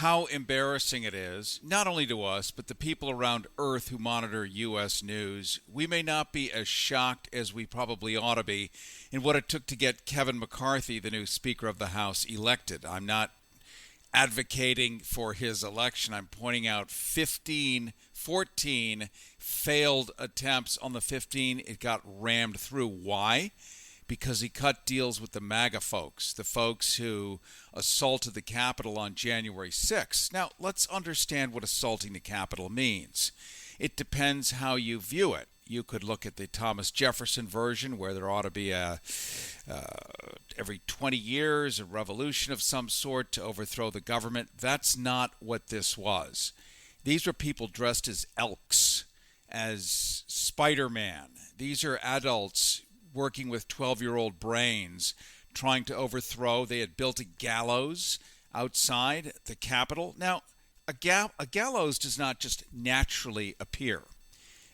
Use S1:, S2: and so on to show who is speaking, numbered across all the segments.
S1: how embarrassing it is, not only to us, but the people around Earth who monitor U.S. news. We may not be as shocked as we probably ought to be in what it took to get Kevin McCarthy, the new Speaker of the House, elected. I'm not advocating for his election. I'm pointing out 14 failed attempts. On the 15, it got rammed through. Why? Because he cut deals with the MAGA folks, the folks who assaulted the Capitol on January 6th. Now, let's understand what assaulting the Capitol means. It depends how you view it. You could look at the Thomas Jefferson version, where there ought to be every 20 years a revolution of some sort to overthrow the government. That's not what this was. These were people dressed as elks, as Spider-Man. These are adults working with 12-year-old brains, trying to overthrow. They had built a gallows outside the Capitol. Now, a gallows does not just naturally appear.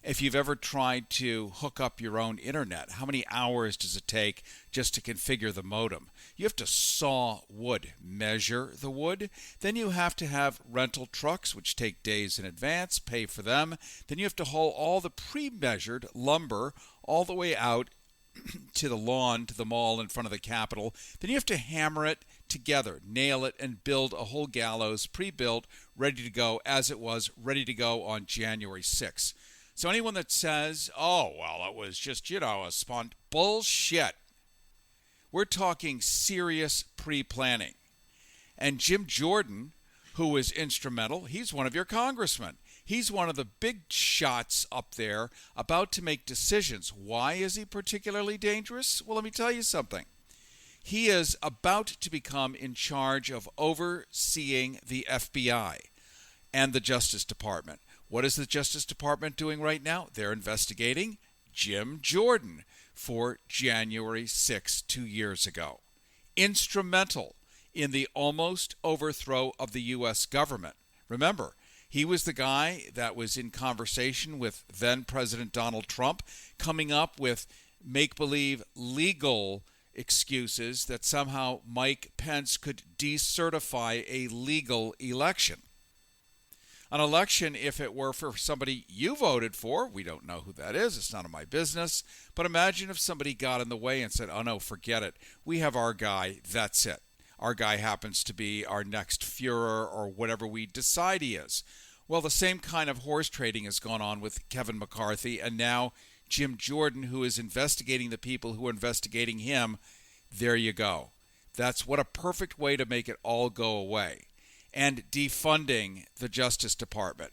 S1: If you've ever tried to hook up your own internet, how many hours does it take just to configure the modem? You have to saw wood, measure the wood. Then you have to have rental trucks, which take days in advance, pay for them. Then you have to haul all the pre-measured lumber all the way out to the lawn, to the mall in front of the Capitol. Then you have to hammer it together, nail it, and build a whole gallows, pre-built, ready to go, as it was ready to go on January 6th. So anyone that says, oh, well, it was just, a bullshit. We're talking serious pre-planning. And Jim Jordan, who was instrumental, he's one of your congressmen. He's one of the big shots up there about to make decisions. Why is he particularly dangerous? Well, let me tell you something. He is about to become in charge of overseeing the FBI and the Justice Department. What is the Justice Department doing right now? They're investigating Jim Jordan for January 6, 2 years ago. Instrumental in the almost overthrow of the U.S. government. Remember, he was the guy that was in conversation with then President Donald Trump, coming up with make-believe legal excuses that somehow Mike Pence could decertify a legal election. An election, if it were for somebody you voted for, we don't know who that is, it's none of my business, but imagine if somebody got in the way and said, oh no, forget it, we have our guy, that's it. Our guy happens to be our next Fuhrer or whatever we decide he is. Well, the same kind of horse trading has gone on with Kevin McCarthy and now Jim Jordan, who is investigating the people who are investigating him. There you go. That's what a perfect way to make it all go away. And defunding the Justice Department.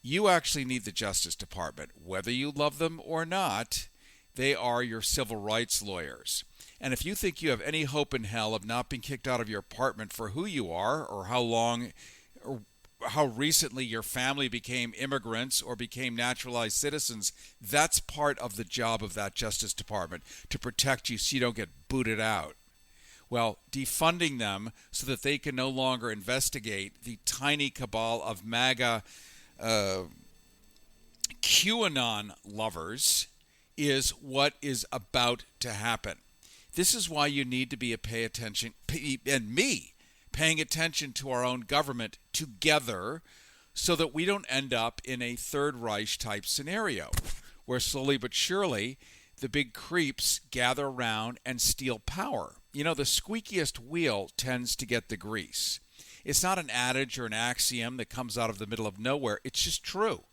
S1: You actually need the Justice Department. Whether you love them or not, they are your civil rights lawyers. And if you think you have any hope in hell of not being kicked out of your apartment for who you are or how long or how recently your family became immigrants or became naturalized citizens, that's part of the job of that Justice Department, to protect you so you don't get booted out. Well, defunding them so that they can no longer investigate the tiny cabal of MAGA QAnon lovers is what is about to happen. This is why you need to be paying attention to our own government together so that we don't end up in a Third Reich type scenario where slowly but surely the big creeps gather around and steal power. You know, the squeakiest wheel tends to get the grease. It's not an adage or an axiom that comes out of the middle of nowhere. It's just true.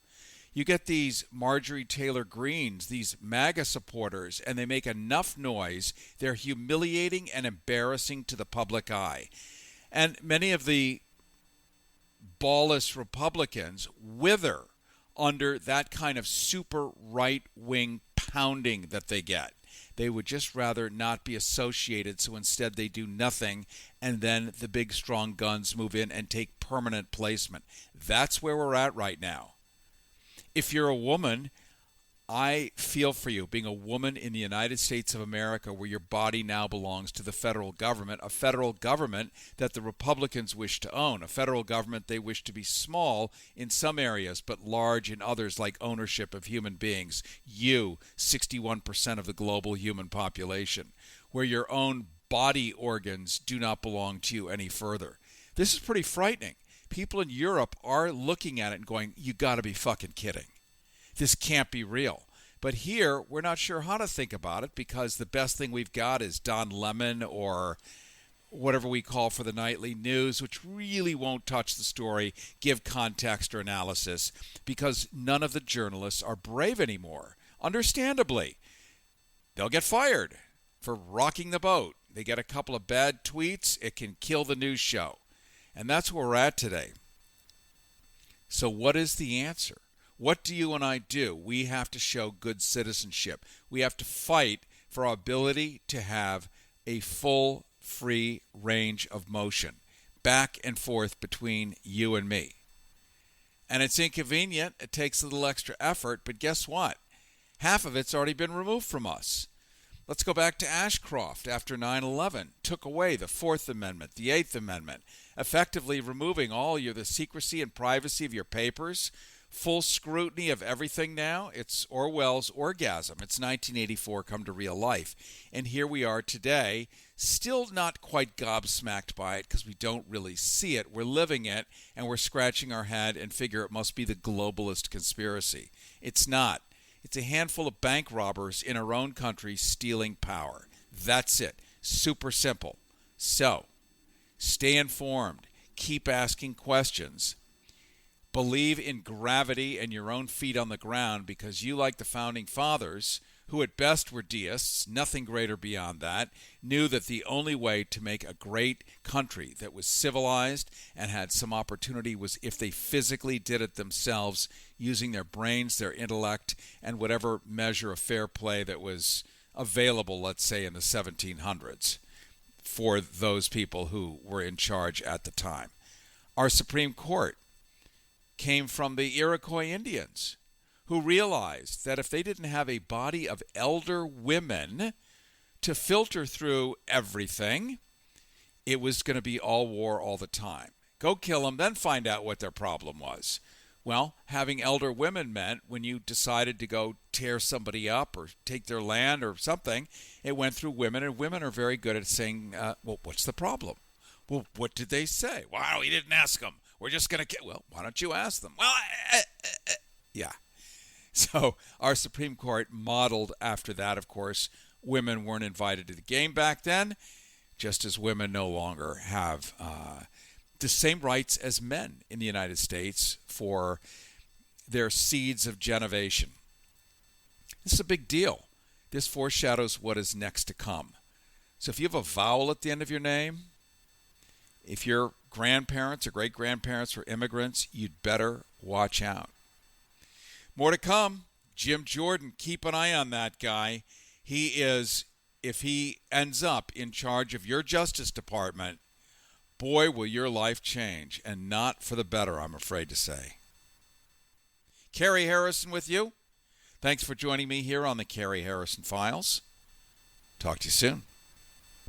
S1: You get these Marjorie Taylor Greens, these MAGA supporters, and they make enough noise, they're humiliating and embarrassing to the public eye. And many of the ballless Republicans wither under that kind of super right-wing pounding that they get. They would just rather not be associated, so instead they do nothing, and then the big strong guns move in and take permanent placement. That's where we're at right now. If you're a woman, I feel for you, being a woman in the United States of America, where your body now belongs to the federal government, a federal government that the Republicans wish to own, a federal government they wish to be small in some areas, but large in others, like ownership of human beings. You, 61% of the global human population, where your own body organs do not belong to you any further. This is pretty frightening. people in Europe are looking at it and going, you got to be fucking kidding. This can't be real. But here, we're not sure how to think about it because the best thing we've got is Don Lemon or whatever we call for the nightly news, which really won't touch the story, give context or analysis, because none of the journalists are brave anymore. Understandably, they'll get fired for rocking the boat. They get a couple of bad tweets, it can kill the news show. And that's where we're at today. So what is the answer? What do you and I do? We have to show good citizenship. We have to fight for our ability to have a full, free range of motion, back and forth between you and me. And it's inconvenient. It takes a little extra effort, but guess what? Half of it's already been removed from us. Let's go back to Ashcroft after 9/11. Took away the Fourth Amendment, the Eighth Amendment, effectively removing all the secrecy and privacy of your papers. Full scrutiny of everything now. It's Orwell's orgasm. It's 1984 come to real life. And here we are today, still not quite gobsmacked by it because we don't really see it. We're living it, and we're scratching our head and figure it must be the globalist conspiracy. It's not. It's a handful of bank robbers in our own country stealing power. That's it. Super simple. So, stay informed. Keep asking questions. Believe in gravity and your own feet on the ground because you, like the Founding Fathers, who at best were deists, nothing greater beyond that, knew that the only way to make a great country that was civilized and had some opportunity was if they physically did it themselves, using their brains, their intellect, and whatever measure of fair play that was available, let's say, in the 1700s for those people who were in charge at the time. Our Supreme Court came from the Iroquois Indians, who realized that if they didn't have a body of elder women to filter through everything, it was going to be all war all the time. Go kill them, then find out what their problem was. Well, having elder women meant when you decided to go tear somebody up or take their land or something, it went through women, and women are very good at saying, well, what's the problem? Well, what did they say? Wow, we didn't ask them. We're just going to... Well, why don't you ask them? Well, yeah. So our Supreme Court modeled after that, of course. Women weren't invited to the game back then, just as women no longer have the same rights as men in the United States for their seeds of genovation. This is a big deal. This foreshadows what is next to come. So if you have a vowel at the end of your name, if your grandparents or great-grandparents were immigrants, you'd better watch out. More to come. Jim Jordan, keep an eye on that guy. He is, if he ends up in charge of your Justice Department, boy, will your life change, and not for the better, I'm afraid to say. Cary Harrison with you. Thanks for joining me here on the Cary Harrison Files. Talk to you soon.